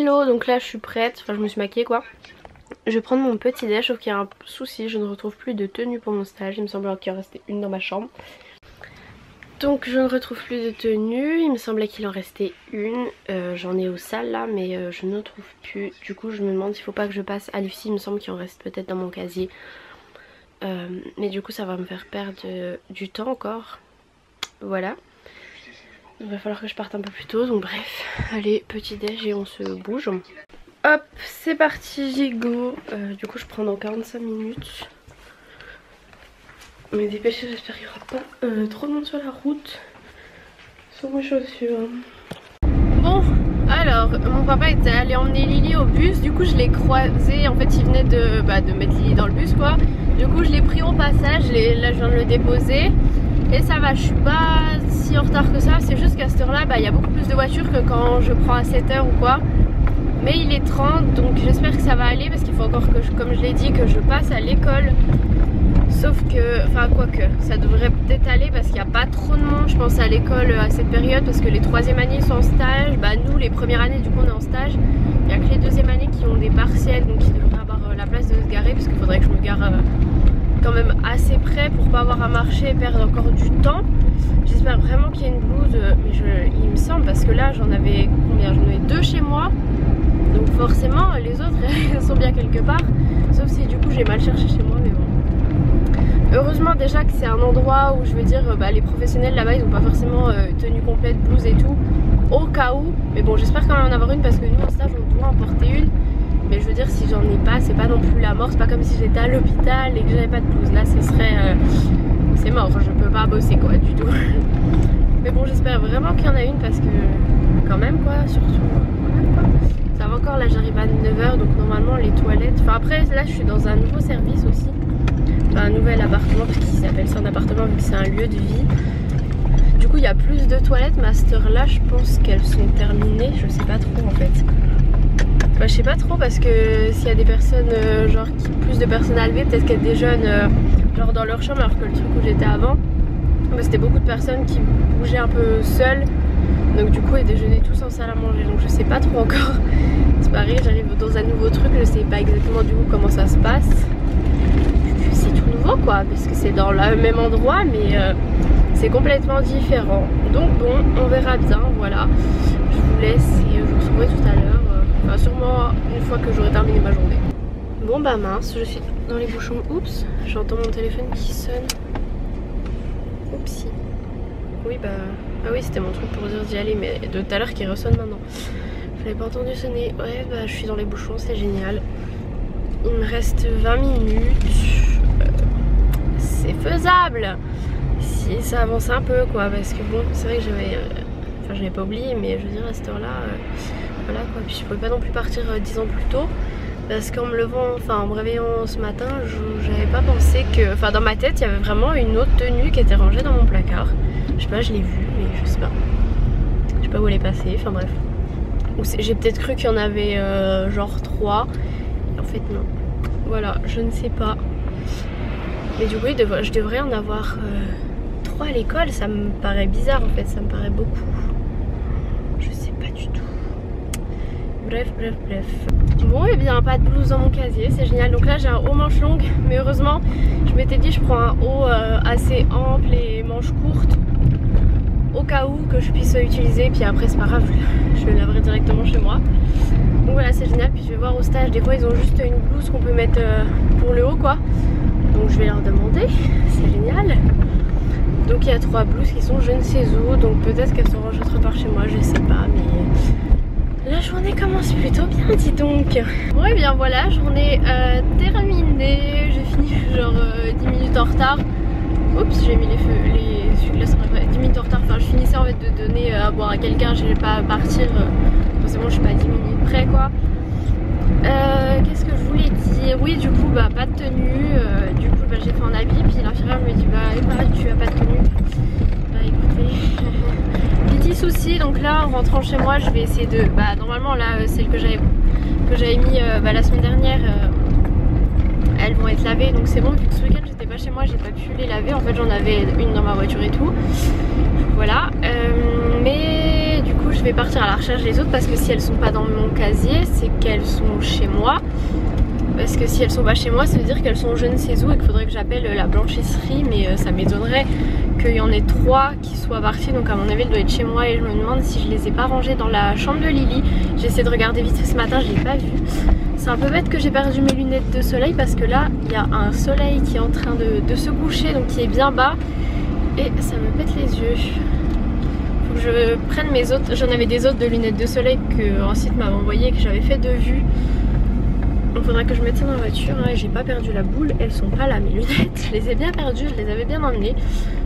Hello, donc là je suis prête, enfin je me suis maquillée quoi. Je vais prendre mon petit déj, sauf qu'il y a un souci, je ne retrouve plus de tenue pour mon stage. Il me semble qu'il en restait une dans ma chambre. Donc je ne retrouve plus de tenue, il me semblait qu'il en restait une. J'en ai aux salles là, mais je ne trouve plus. Du coup je me demande s'il faut pas que je passe à Lucie, il me semble qu'il en reste peut-être dans mon casier. Mais du coup ça va me faire perdre du temps encore. Voilà. Il va falloir que je parte un peu plus tôt, donc bref. Allez, petit déj et on se bouge. Hop, c'est parti, go. Du coup je prends dans 45 minutes. Mais dépêchez, j'espère qu'il n'y aura pas trop de monde sur la route. Sur mes chaussures. Bon, alors mon papa était allé emmener Lily au bus. Du coup je l'ai croisé, en fait il venait de mettre Lily dans le bus quoi. Du coup je l'ai pris au passage, là je viens de le déposer. Et ça va, je suis pas si en retard que ça. C'est juste qu'à cette heure là, il y a beaucoup plus de voitures que quand je prends à 7h ou quoi. Mais il est 30, donc j'espère que ça va aller. Parce qu'il faut encore que, comme je l'ai dit, que je passe à l'école. Sauf que, enfin quoique, ça devrait peut-être aller parce qu'il n'y a pas trop de monde je pense à l'école à cette période. Parce que les 3e années sont en stage, nous les premières années du coup on est en stage. Il n'y a que les 2e années qui ont des partiels, donc qui devraient avoir la place de se garer. Parce qu'il faudrait que je me gare quand même assez près pour pas avoir à marcher et perdre encore du temps. J'espère vraiment qu'il y a une blouse, mais il me semble parce que là j'en avais combien? J'en avais 2 chez moi. Donc forcément les autres elles sont bien quelque part. Sauf si du coup j'ai mal cherché chez moi, mais bon. Heureusement déjà que c'est un endroit où je veux dire les professionnels là-bas ils ont pas forcément tenue complète, blouse et tout. Au cas où. Mais bon j'espère quand même en avoir une parce que nous en stage on doit en porter une. Mais je veux dire si j'en ai pas c'est pas non plus la mort. C'est pas comme si j'étais à l'hôpital et que j'avais pas de blouse. Là ce serait... c'est mort, je peux pas bosser quoi du tout. Mais bon j'espère vraiment qu'il y en a une parce que quand même quoi, surtout voilà, quoi. Ça va encore, là j'arrive à 9h donc normalement les toilettes, enfin après là je suis dans un nouveau service aussi, enfin un nouvel appartement parce qu'il s'appelle ça un appartement vu que c'est un lieu de vie. Du coup il y a plus de toilettes mais à cette heure là je pense qu'elles sont terminées, je sais pas trop en fait. Je sais pas trop parce que s'il y a des personnes genre plus de personnes à lever, peut-être qu'il y a des jeunes genre dans leur chambre alors que le truc où j'étais avant c'était beaucoup de personnes qui bougeaient un peu seules. Donc du coup ils déjeunaient tous en salle à manger, donc je sais pas trop encore. C'est pareil, j'arrive dans un nouveau truc, je sais pas exactement du coup comment ça se passe. C'est tout nouveau quoi, parce que c'est dans le même endroit mais c'est complètement différent. Donc bon, on verra bien, voilà. Je vous laisse et je vous retrouverai tout à l'heure. Enfin sûrement une fois que j'aurai terminé ma journée. Bon mince, je suis dans les bouchons, oups, j'entends mon téléphone qui sonne. Oupsie. Oui ah oui c'était mon truc pour dire d'y aller mais de tout à l'heure qui ressonne maintenant. Je l'avais pas entendu sonner. Ouais je suis dans les bouchons, c'est génial. Il me reste 20 minutes. C'est faisable si ça avance un peu quoi, parce que bon c'est vrai que j'avais enfin je l'avais pas oublié mais je veux dire à cette heure là voilà quoi. Puis je pouvais pas non plus partir 10 ans plus tôt parce qu'en me levant, enfin en me réveillant ce matin j'avais pas pensé que, enfin dans ma tête il y avait vraiment une autre tenue qui était rangée dans mon placard. Je sais pas, je l'ai vue mais je sais pas où elle est passée, enfin bref. J'ai peut-être cru qu'il y en avait genre 3 en fait non, voilà, je ne sais pas. Mais du coup je devrais en avoir 3 à l'école, ça me paraît bizarre en fait, ça me paraît beaucoup. Je sais pas du tout. Bref. Bon et bien pas de blouse dans mon casier, c'est génial. Donc là j'ai un haut manche longue, mais heureusement je m'étais dit je prends un haut assez ample et manche courte au cas où que je puisse utiliser, puis après c'est pas grave, je le laverai directement chez moi. Donc voilà c'est génial, puis je vais voir au stage, des fois ils ont juste une blouse qu'on peut mettre pour le haut quoi. Donc je vais leur demander, c'est génial. Donc il y a 3 blouses qui sont je ne sais où, donc peut-être qu'elles seront rangées autre part chez moi, je sais pas, mais la journée commence plutôt bien dis donc. Bon et bien voilà, journée terminée, j'ai fini genre 10 minutes en retard. Oups, j'ai mis celui-là ça va 10 minutes en retard, enfin je finissais en fait de donner à boire à quelqu'un, je vais pas partir, forcément je suis pas à 10 minutes près quoi. Qu'est-ce que je voulais dire? Oui du coup pas de tenue, du coup j'ai fait un habit, puis l'infirmière me dit tu as pas de tenue. Écoutez, petit souci, donc là en rentrant chez moi je vais essayer de, normalement là celle que j'avais mis la semaine dernière, elles vont être lavées donc c'est bon, vu que ce week-end j'étais pas chez moi j'ai pas pu les laver, en fait j'en avais une dans ma voiture et tout, voilà, mais du coup je vais partir à la recherche des autres parce que si elles sont pas dans mon casier, c'est qu'elles sont chez moi. Parce que si elles sont pas chez moi, ça veut dire qu'elles sont je ne sais où et qu'il faudrait que j'appelle la blanchisserie. Mais ça m'étonnerait qu'il y en ait 3 qui soient parties. Donc à mon avis, elle doit être chez moi et je me demande si je les ai pas rangées dans la chambre de Lily. J'ai essayé de regarder vite fait ce matin, je l'ai pas vu. C'est un peu bête que j'ai perdu mes lunettes de soleil parce que là, il y a un soleil qui est en train de se coucher, donc qui est bien bas. Et ça me pète les yeux. Faut que je prenne mes autres. J'en avais des autres de lunettes de soleil que un site m'avait envoyé, que j'avais fait de vue. Il faudra que je mette ça dans la voiture, hein. J'ai pas perdu la boule, elles sont pas là mes lunettes. Je les ai bien perdues, je les avais bien emmenées.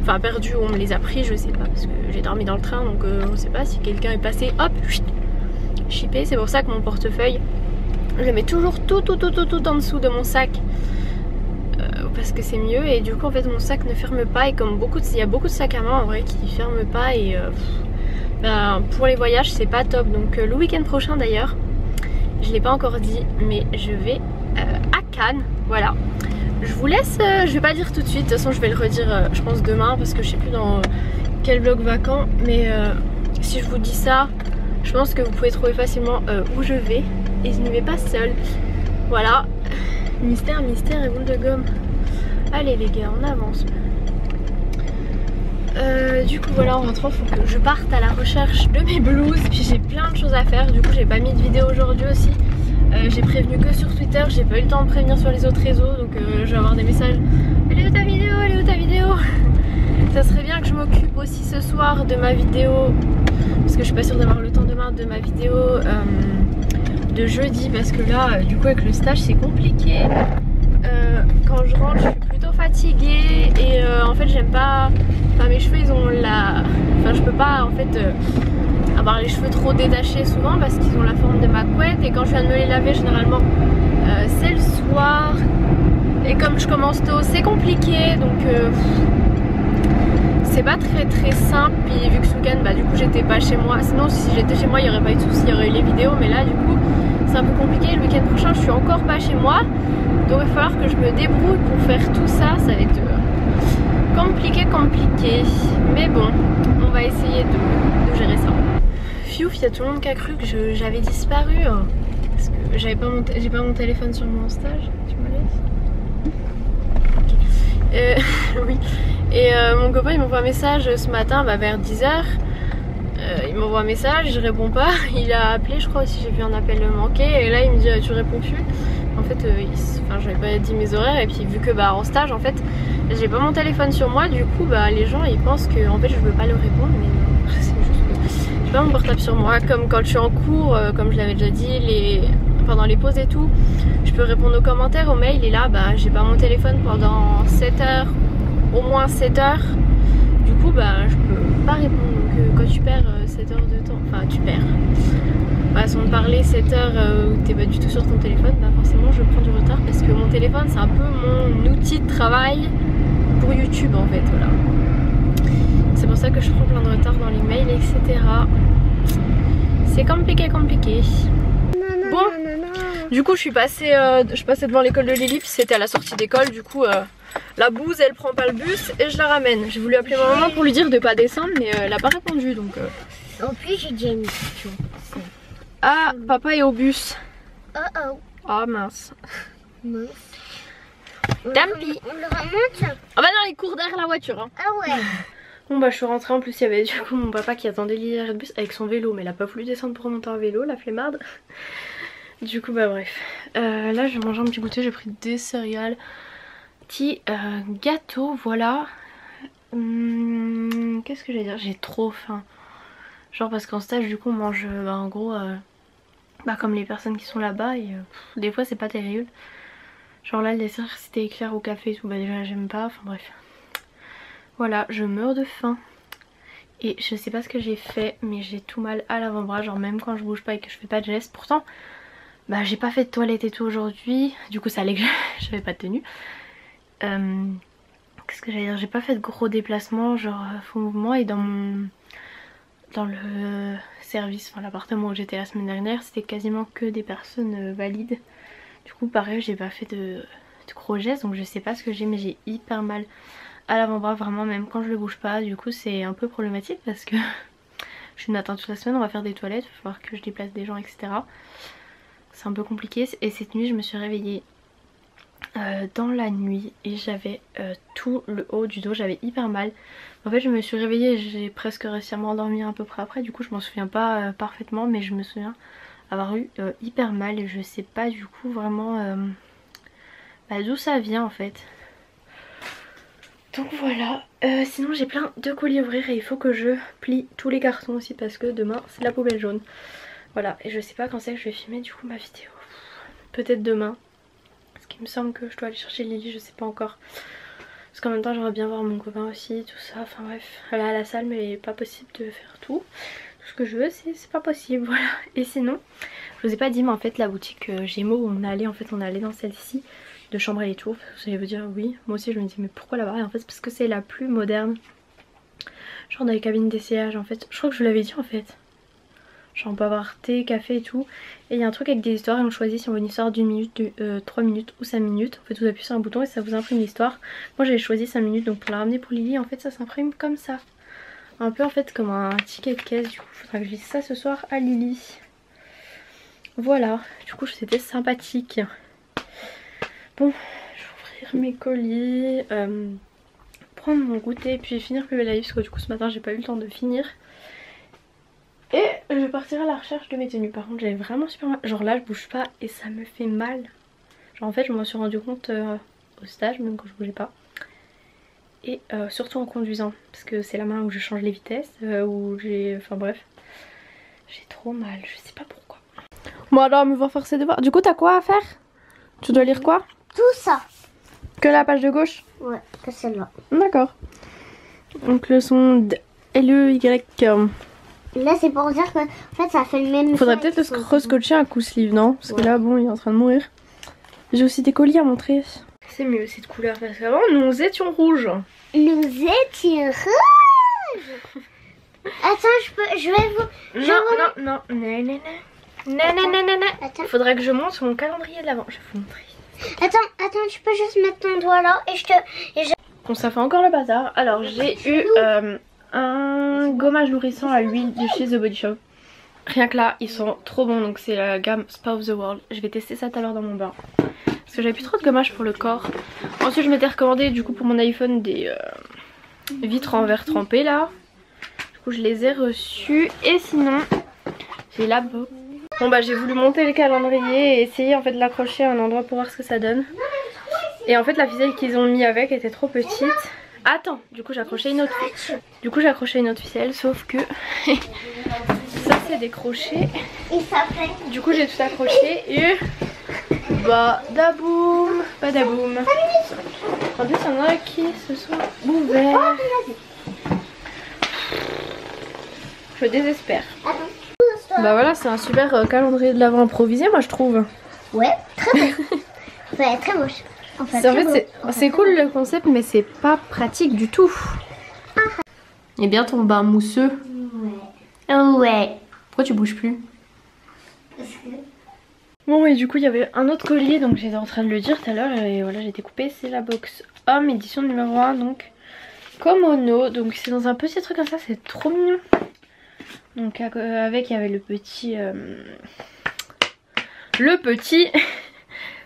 Enfin perdues, on me les a pris, je sais pas, parce que j'ai dormi dans le train, donc on sait pas si quelqu'un est passé, hop, chippé. C'est pour ça que mon portefeuille, je le mets toujours tout en dessous de mon sac. Parce que c'est mieux, et du coup en fait mon sac ne ferme pas, et comme il y a beaucoup de sacs à main en vrai qui ferment pas, et pour les voyages c'est pas top. Donc le week-end prochain d'ailleurs, je l'ai pas encore dit, mais je vais à Cannes, voilà. Je vous laisse, je vais pas dire tout de suite, de toute façon je vais le redire je pense demain, parce que je sais plus dans quel vlog vacant, mais si je vous dis ça, je pense que vous pouvez trouver facilement où je vais, et je n'y vais pas seule. Voilà, mystère et boule de gomme. Allez les gars, on avance. Du coup voilà, en rentrant faut que je parte à la recherche de mes blouses. Puis j'ai plein de choses à faire, du coup j'ai pas mis de vidéo aujourd'hui aussi. J'ai prévenu que sur Twitter, j'ai pas eu le temps de prévenir sur les autres réseaux. Donc je vais avoir des messages. Elle est où ta vidéo? Elle est où ta vidéo? Ça serait bien que je m'occupe aussi ce soir de ma vidéo, parce que je suis pas sûre d'avoir le temps demain, de ma vidéo de jeudi. Parce que là du coup avec le stage c'est compliqué. Quand je rentre je suis plutôt fatiguée et en fait j'aime pas, enfin mes cheveux ils ont la, enfin je peux pas en fait avoir les cheveux trop détachés souvent parce qu'ils ont la forme de ma couette, et quand je viens de me les laver généralement c'est le soir, et comme je commence tôt c'est compliqué, donc c'est pas très simple. Puis vu que ce week-end du coup j'étais pas chez moi, sinon si j'étais chez moi il y aurait pas eu de soucis, il y aurait eu les vidéos, mais là du coup c'est un peu compliqué. Le week-end prochain je suis encore pas chez moi, donc il va falloir que je me débrouille pour faire tout ça. Ça va être compliqué, mais bon, on va essayer de gérer ça. Fiouf, il y a tout le monde qui a cru que j'avais disparu, parce que j'ai pas mon téléphone sur mon stage. Tu me laisses? Okay. Oui. Et mon copain il m'envoie un message ce matin vers 10 h. Il m'envoie un message, je réponds pas. Il a appelé je crois aussi, j'ai vu un appel manqué, et là il me dit tu réponds plus. En fait j'avais pas dit mes horaires, et puis vu que en stage en fait j'ai pas mon téléphone sur moi, du coup les gens ils pensent que en fait je veux pas leur répondre, mais non, c'est juste que j'ai pas mon portable sur moi. Comme quand je suis en cours, comme je l'avais déjà dit, pendant les pauses et tout, je peux répondre aux commentaires, aux mails, et là j'ai pas mon téléphone pendant 7 heures, au moins 7 heures. Du coup je peux pas répondre. Donc quand tu perds 7 heures de temps, enfin tu perds, façon de parler, 7 heures où t'es pas du tout sur ton téléphone, forcément je prends du retard, parce que mon téléphone c'est un peu mon outil de travail pour YouTube en fait, voilà. C'est pour ça que je prends plein de retard dans les mails, etc. C'est compliqué. Bon, du coup je suis passée devant l'école de Lily, c'était à la sortie d'école, du coup la bouse elle prend pas le bus et je la ramène. J'ai voulu appeler ma maman pour lui dire de pas descendre, mais elle a pas répondu, donc En plus j'ai déjà une question. Ah, papa est au bus. Oh mince. mince. Tant pis. On le remonte? Ah non, il court derrière la voiture, hein. Ah ouais. Bon je suis rentrée, en plus il y avait du coup mon papa qui attendait Lily à le bus avec son vélo, mais elle a pas voulu descendre pour remonter en vélo, la flemmarde. Du coup bref. Là je vais manger un petit goûter, j'ai pris des céréales, petit gâteau, voilà. Qu'est-ce que j'allais dire? J'ai trop faim. Genre parce qu'en stage du coup on mange en gros comme les personnes qui sont là-bas, et des fois c'est pas terrible. Genre là le dessert c'était éclair au café et tout, déjà j'aime pas, enfin bref. Voilà, je meurs de faim. Et je sais pas ce que j'ai fait, mais j'ai tout mal à l'avant-bras, genre même quand je bouge pas et que je fais pas de gestes. Pourtant j'ai pas fait de toilette et tout aujourd'hui, du coup ça allait que j'avais pas de tenue. Qu'est-ce que j'allais dire? J'ai pas fait de gros déplacements, genre faux mouvement, et dans le service, enfin l'appartement où j'étais la semaine dernière, c'était quasiment que des personnes valides. Du coup pareil, j'ai pas fait de gros gestes, donc je sais pas ce que j'ai, mais j'ai hyper mal à l'avant-bras, vraiment, même quand je le bouge pas. Du coup c'est un peu problématique parce que Je suis le matin toute la semaine, on va faire des toilettes, il va falloir que je déplace des gens, etc. C'est un peu compliqué. Et cette nuit je me suis réveillée dans la nuit et j'avais tout le haut du dos, j'avais hyper mal. En fait je me suis réveillée et j'ai presque réussi à m'endormir à peu près après. Du coup je m'en souviens pas parfaitement, mais je me souviens avoir eu hyper mal et je sais pas du coup vraiment d'où ça vient en fait. Donc voilà, sinon j'ai plein de colis à ouvrir et il faut que je plie tous les cartons aussi parce que demain c'est la poubelle jaune. Voilà, et je sais pas quand c'est que je vais filmer du coup ma vidéo. Peut-être demain. Parce qu'il me semble que je dois aller chercher Lily, je sais pas encore. Parce qu'en même temps j'aimerais bien voir mon copain aussi, tout ça. Enfin bref, elle est à la salle mais il n'est pas possible de faire tout. Tout ce que je veux c'est pas possible, voilà. Et sinon, je vous ai pas dit mais en fait la boutique Gémeaux où on allait, en fait on allait dans celle-ci. De Chambray les Tours, vous allez vous dire oui, moi aussi je me dis mais pourquoi là-bas, et en fait c'est parce que c'est la plus moderne, genre dans les cabines d'essayage en fait, je crois que je vous l'avais dit en fait, genre on peut avoir thé, café et tout, et il y a un truc avec des histoires et on choisit si on veut une histoire d'1 minute, de 3 minutes ou 5 minutes, en fait vous appuyez sur un bouton et ça vous imprime l'histoire. Moi j'avais choisi 5 minutes donc pour la ramener pour Lily en fait ça s'imprime comme ça, un peu en fait comme un ticket de caisse, du coup il faudra que je lise ça ce soir à Lily. Voilà, du coup c'était sympathique. Bon, je vais ouvrir mes colis, prendre mon goûter et puis finir Plus Belle la Vie parce que du coup ce matin j'ai pas eu le temps de finir. Et je vais partir à la recherche de mes tenues. Par contre j'avais vraiment super mal, genre là je bouge pas et ça me fait mal. Genre en fait je m'en suis rendu compte au stage même quand je bougeais pas. Et surtout en conduisant parce que c'est la main où je change les vitesses, où j'ai... Enfin bref, j'ai trop mal, je sais pas pourquoi. Bon alors me voir faire ses devoirs. Du coup t'as quoi à faire? Tu dois lire quoi? Tout ça. Que la page de gauche? Ouais, que celle-là. D'accord. Donc leçon de LEY. Là c'est pour dire que en fait ça fait le même. Faudrait peut-être le recotcher un coup sleeve, non? Parce que là bon il est en train de mourir. J'ai aussi des colis à montrer. C'est mieux cette couleur parce qu'avant nous étions rouges. Nous étions rouges. Attends, je vais vous... Non. Attends. Faudrait que je monte mon calendrier de l'avant. Je vais vous montrer. Attends, tu peux juste mettre ton doigt là et je... Bon ça fait encore le bazar. Alors j'ai eu un gommage nourrissant à l'huile de chez The Body Shop. Rien que là ils sont trop bons, donc c'est la gamme Spa of the World. Je vais tester ça tout à l'heure dans mon bain. Parce que j'avais plus trop de gommage pour le corps. Ensuite je m'étais recommandé du coup pour mon iPhone des vitres en verre trempé là. Du coup je les ai reçus. Et sinon j'ai la box. Bon bah j'ai voulu monter le calendrier et essayer en fait de l'accrocher à un endroit pour voir ce que ça donne. Et en fait la ficelle qu'ils ont mis avec était trop petite. Attends, du coup j'ai accroché une autre. Ficelle, sauf que ça c'est décroché. Du coup j'ai tout accroché et badaboum, badaboum. En plus il y en a qui se sont ouverts. Je désespère. Bah voilà, c'est un super calendrier de l'avant improvisé moi je trouve. Ouais, très beau. Ouais, très moche. En fait, c'est cool le concept mais c'est pas pratique du tout. Et bien ton bain mousseux. Ouais. Pourquoi tu bouges plus? Bon et du coup il y avait un autre collier donc j'étais en train de le dire tout à l'heure et voilà j'ai été coupée. C'est la box homme édition numéro 1 donc Komono. Donc c'est dans un petit truc comme ça, c'est trop mignon. Donc avec il y avait le petit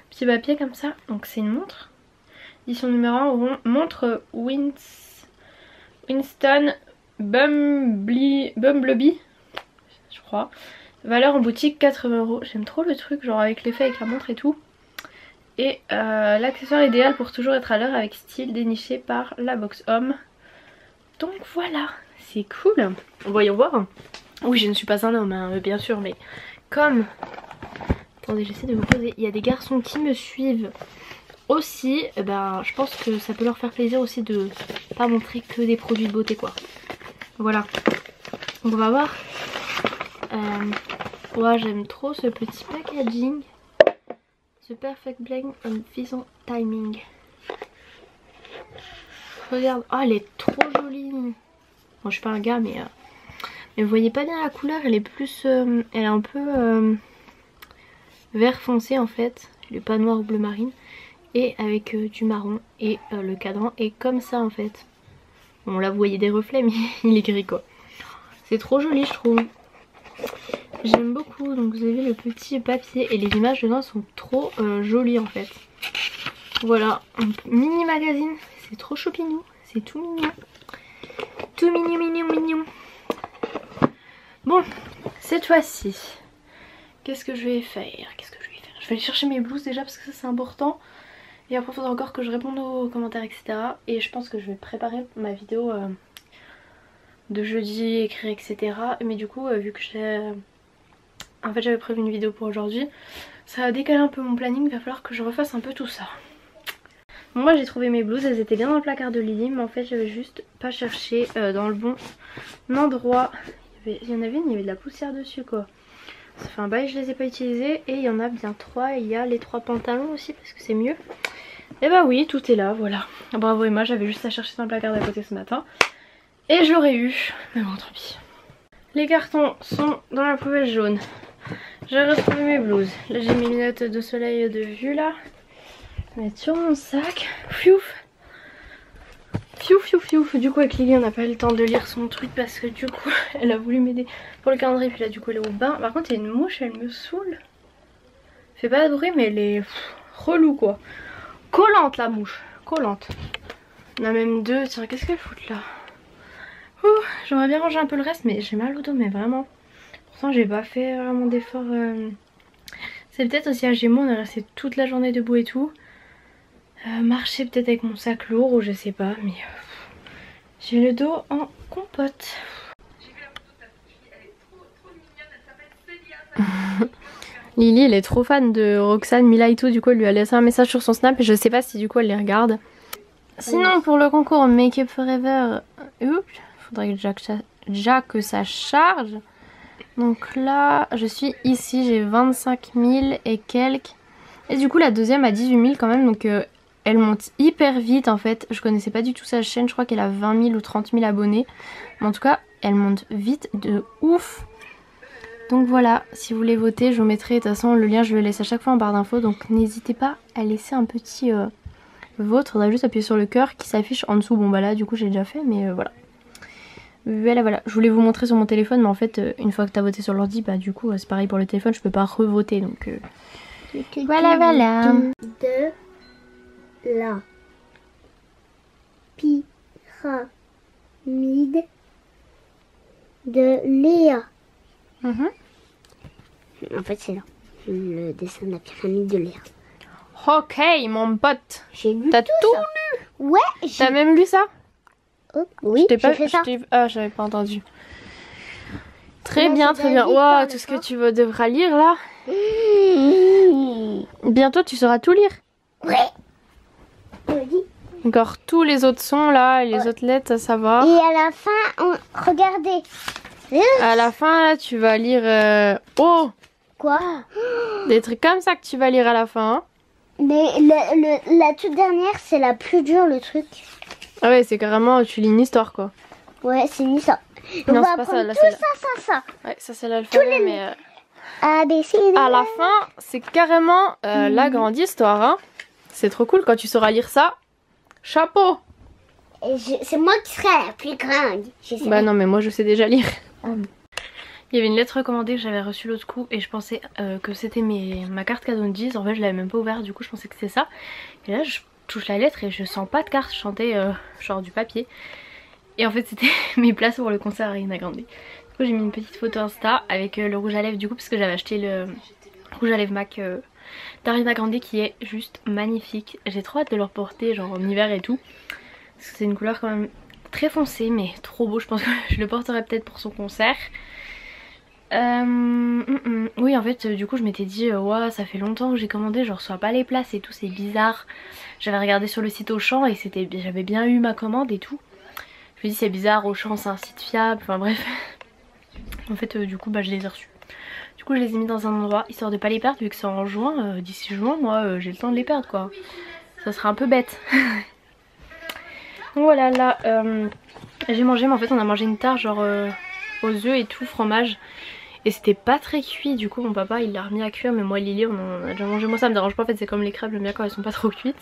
petit papier comme ça. Donc c'est une montre. Édition numéro 1, montre Winston Bumblebee, je crois. Valeur en boutique 80 €. J'aime trop le truc, genre avec l'effet avec la montre et tout. Et l'accessoire idéal pour toujours être à l'heure avec style déniché par la box homme. Donc voilà, c'est cool. Voyons voir. Oui, je ne suis pas un homme, hein, bien sûr, mais comme... Attendez, j'essaie de vous poser. Il y a des garçons qui me suivent aussi. Eh ben, je pense que ça peut leur faire plaisir aussi de pas montrer que des produits de beauté, quoi. Voilà. Donc on va voir. Ouais, j'aime trop ce petit packaging. The Perfect Blend and Fison Timing. Regarde, oh elle est trop jolie. Bon, je suis pas un gars mais vous voyez pas bien la couleur, elle est plus elle est un peu vert foncé en fait, elle est pas noire ou bleu marine et avec du marron et le cadran est comme ça en fait. Bon là vous voyez des reflets mais il est gris quoi. C'est trop joli je trouve. J'aime beaucoup, donc vous avez vu le petit papier et les images dedans sont trop jolies en fait. Voilà, un mini magazine, c'est trop choupinou, c'est tout mignon. Tout mignon, mignon, mignon. Bon, cette fois-ci, qu'est-ce que je vais faire? Je vais aller chercher mes blouses déjà parce que ça c'est important. Et après il faudra encore que je réponde aux commentaires etc. Et je pense que je vais préparer ma vidéo de jeudi, écrire etc. Mais du coup vu que j'ai... En fait j'avais prévu une vidéo pour aujourd'hui, ça a décalé un peu mon planning, il va falloir que je refasse un peu tout ça. Bon, moi j'ai trouvé mes blouses, elles étaient bien dans le placard de Lily, mais en fait j'avais juste pas cherché dans le bon endroit. Il y en avait une, il y avait de la poussière dessus quoi. Ça fait un bail, je les ai pas utilisées et il y en a bien 3. Et il y a les 3 pantalons aussi parce que c'est mieux. Et bah oui, tout est là, voilà. Bravo Emma, j'avais juste à chercher dans le placard d'à côté ce matin. Et je l'aurais eu, mais bon tant pis. Les cartons sont dans la poubelle jaune. J'ai retrouvé mes blouses. Là j'ai mes lunettes de soleil de vue là. Je vais mettre sur mon sac. Fiouf. Fiouf fiouf fiouf. Du coup avec Lily on n'a pas eu le temps de lire son truc parce que du coup elle a voulu m'aider pour le calendrier. Puis là du coup elle est au bain. Par contre il y a une mouche, elle me saoule. Fait pas de bruit mais elle est relou quoi. Collante la mouche. Collante. On a même 2. Tiens qu'est-ce qu'elle fout là? J'aimerais bien ranger un peu le reste mais j'ai mal au dos mais vraiment. Pourtant j'ai pas fait vraiment d'effort. C'est peut-être aussi à Gémeaux, on est resté toute la journée debout et tout. Marcher peut-être avec mon sac lourd ou je sais pas mais j'ai le dos en compote. Lily elle est trop fan de Roxane, Mila et tout, du coup elle lui a laissé un message sur son snap et je sais pas si du coup elle les regarde. Sinon pour le concours Make Up Forever, faudrait déjà que ça charge. Donc là je suis ici, j'ai 25 000 et quelques. Et du coup la deuxième a 18 000 quand même, donc elle monte hyper vite en fait. Je connaissais pas du tout sa chaîne, je crois qu'elle a 20 000 ou 30 000 abonnés. Mais en tout cas elle monte vite de ouf. Donc voilà, si vous voulez voter, je vous mettrai, de toute façon le lien je le laisse à chaque fois en barre d'infos. Donc n'hésitez pas à laisser un petit vote, faudra juste appuyer sur le cœur qui s'affiche en dessous. Bon bah là du coup j'ai déjà fait mais voilà. Voilà, je voulais vous montrer sur mon téléphone mais en fait une fois que t'as voté sur l'ordi, bah du coup c'est pareil pour le téléphone, je peux pas revoter donc voilà. De la pyramide de Léa. En fait c'est là, le dessin de la pyramide de Léa. Ok mon pote, J'ai lu t'as tout ça. lu? Ouais, T'as même lu ça? Oh, oui, j'ai fait ça. Ah j'avais pas entendu. Très Là, bien, c'est très bien. David, Wow, tout ce que tu devras lire là. Bientôt tu sauras tout lire. Ouais. Oui. Encore tous les autres sons là, et les autres lettres ça va. Et à la fin, regardez. À la fin là, tu vas lire oh, Quoi? des trucs comme ça que tu vas lire à la fin. Hein. Mais la toute dernière, c'est la plus dure, le truc. Ah ouais, c'est carrément, tu lis une histoire quoi. Ouais, c'est ni ça. Non, On va c'est pas ça, apprendre là, tout ça. Ouais, ça c'est l'alphabet mais A, B, C, D. à la fin, c'est carrément la grande histoire. Hein. C'est trop cool quand tu sauras lire ça. Chapeau. C'est moi qui serai la plus grande. Bah non, mais moi je sais déjà lire. Ah bon. Il y avait une lettre recommandée que j'avais reçue l'autre coup et je pensais que c'était ma carte cadeau de 10. En fait je l'avais même pas ouverte, du coup je pensais que c'était ça. Et là je touche la lettre et je sens pas de carte, je sentais genre du papier. Et en fait c'était mes places pour le concert Ariana Grande. Du coup j'ai mis une petite photo Insta avec le rouge à lèvres du coup parce que j'avais acheté le rouge à lèvres MAC d'Ariana Grande qui est juste magnifique. J'ai trop hâte de le reporter genre en hiver et tout. Parce que c'est une couleur quand même très foncée mais trop beau, je pense que je le porterai peut-être pour son concert. Oui en fait du coup je m'étais dit ouais, ça fait longtemps que j'ai commandé, je reçois pas les places et tout, c'est bizarre. J'avais regardé sur le site Auchan et j'avais bien eu ma commande et tout. Je me dis c'est bizarre, Auchan c'est un site fiable, enfin bref. En fait du coup bah je les ai reçus. Du coup je les ai mis dans un endroit histoire de pas les perdre vu que c'est en juin. D'ici juin moi j'ai le temps de les perdre quoi. Ça serait un peu bête. Donc voilà là j'ai mangé mais en fait on a mangé une tarte genre aux œufs et tout, fromage. Et c'était pas très cuit, du coup mon papa il l'a remis à cuire, mais moi Lily on a déjà mangé. Moi ça me dérange pas en fait, c'est comme les crêpes, j'aime bien quand elles sont pas trop cuites.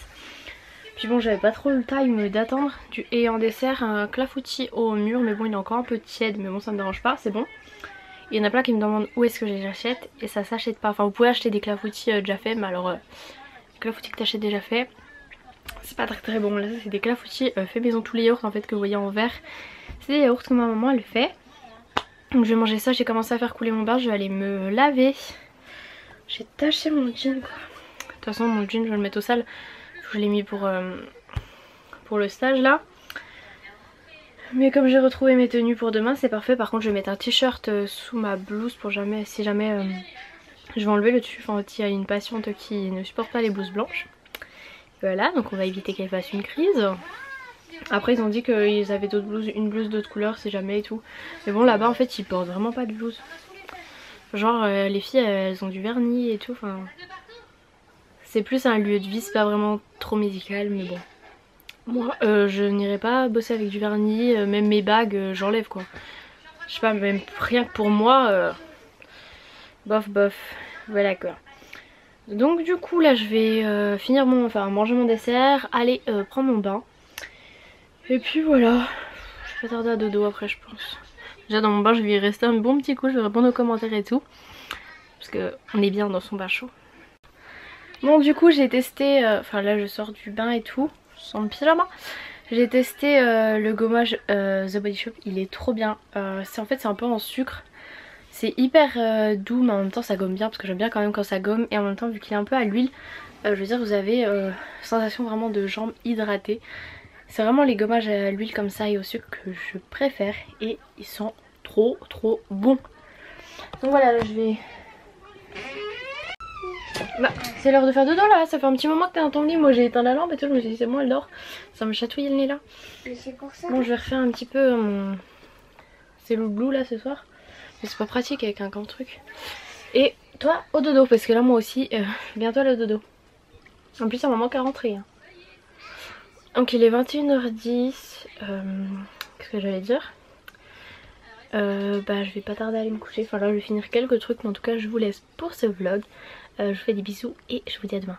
Puis bon, j'avais pas trop le time d'attendre. Et en dessert, un clafoutis au mûr, mais bon, il est encore un peu tiède, mais bon, ça me dérange pas, c'est bon. Il y en a plein qui me demandent où est-ce que je les achète, et ça s'achète pas. Enfin, vous pouvez acheter des clafoutis déjà faits, mais alors, les clafoutis que t'achètes déjà faits, c'est pas très très bon. Là, c'est des clafoutis faits maison, tous les yaourts en fait que vous voyez en verre. C'est des yaourts que ma maman elle fait. Donc je vais manger ça, j'ai commencé à faire couler mon bain, je vais aller me laver. J'ai taché mon jean quoi. De toute façon mon jean je vais le mettre au sale. Je l'ai mis pour le stage là. Mais comme j'ai retrouvé mes tenues pour demain c'est parfait. Par contre je vais mettre un t-shirt sous ma blouse pour jamais, si jamais je vais enlever le dessus. Enfin il y a une patiente qui ne supporte pas les blouses blanches. Voilà, donc on va éviter qu'elle fasse une crise. Après ils ont dit qu'ils avaient d'autres blouses, une blouse d'autres couleurs si jamais et tout. Mais bon là-bas en fait ils portent vraiment pas de blouse. Genre les filles elles ont du vernis et tout. Enfin, c'est plus un lieu de vie, c'est pas vraiment trop médical mais bon. Moi je n'irai pas bosser avec du vernis, même mes bagues j'enlève quoi. Je sais pas, même rien que pour moi, bof bof, voilà quoi. Donc du coup là je vais finir manger mon dessert, aller prendre mon bain. Et puis voilà, je vais pas tarder à dodo après je pense. Déjà dans mon bain je vais y rester un bon petit coup, je vais répondre aux commentaires et tout. Parce qu'on est bien dans son bain chaud. Bon du coup j'ai testé, enfin là je sors du bain et tout, sans le pyjama. J'ai testé le gommage The Body Shop, il est trop bien. En fait c'est un peu en sucre. C'est hyper doux mais en même temps ça gomme bien parce que j'aime bien quand même quand ça gomme. Et en même temps vu qu'il est un peu à l'huile, je veux dire vous avez sensation vraiment de jambes hydratées. C'est vraiment les gommages à l'huile comme ça et au sucre que je préfère et ils sont trop bons. Donc voilà là je vais... Bah c'est l'heure de faire dodo là, ça fait un petit moment que t'es dans ton lit, moi j'ai éteint la lampe et tout, je me suis dit c'est bon elle dort. Ça me chatouille le nez là. Mais c'est pour ça. Bon je vais refaire un petit peu mon... C'est le blue là ce soir. Mais c'est pas pratique avec un grand truc. Et toi au dodo parce que là moi aussi bientôt le dodo. En plus ça m'a manqué à rentrer hein. Donc il est 21h10, qu'est-ce que j'allais dire, bah je vais pas tarder à aller me coucher, enfin là je vais finir quelques trucs mais en tout cas je vous laisse pour ce vlog, je vous fais des bisous et je vous dis à demain.